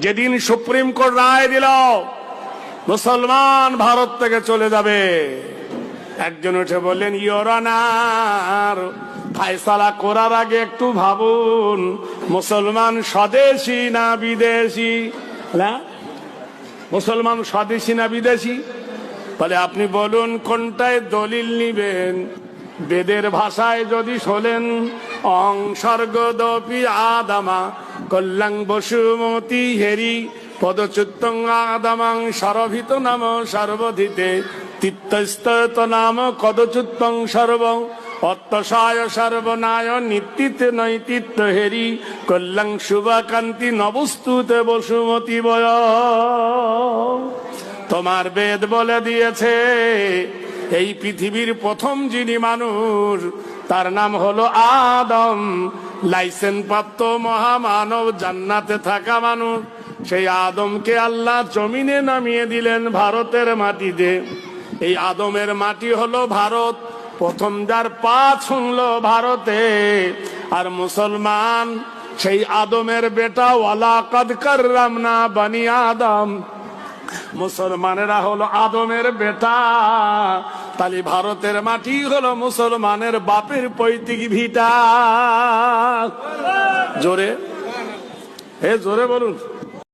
যেদিন supreme court রায় দিল মুসলমান ভারত থেকে চলে যাবে, একজন উঠে বললেন, ইওর অনার, ফায়সালা করার আগে একটু ভাবুন মুসলমান স্বদেশী না বিদেশি। মুসলমান স্বদেশী না বিদেশি? বলে আপনি বলুন কোনটায় দলিল নিবেন। বেদের ভাষায় যদি শোনেন, অং স্বর্গদপি আদামা কল্যাং বসুমতি হেরি পদচ্যুতং আদামাং সরভিত নাম সর্বধিতে তিত্তস্ত নাম কদচ্যুতং সর্বং অত্যসায় সর্বনায় নিত্যিত নৈতিত্ব হেরি কল্যাং শুভাকান্তি নবস্তুতে বসুমতি বয়। তোমার বেদ বলে দিয়েছে এই পৃথিবীর প্রথম যিনি মানুষ তার নাম হলো আদম, লাইসেন্স প্রাপ্ত মহামানব, জান্নাতে থাকা মানুষ। সেই আদমকে আল্লাহ জমিনে নামিয়ে দিলেন ভারতের মাটিতে। এই আদমের মাটি হলো ভারত। প্রথম যার পা ছুঁড়ল ভারতে। আর মুসলমান সেই আদমের বেটা, ওয়ালা কাদ কাররামনা বানি আদম। মুসলমানেরা হলো আদমের বেটা। তালি ভারতের মাটি হলো মুসলমানের বাপের পৈতৃক ভিটা। জোরে, জোরে বলুন।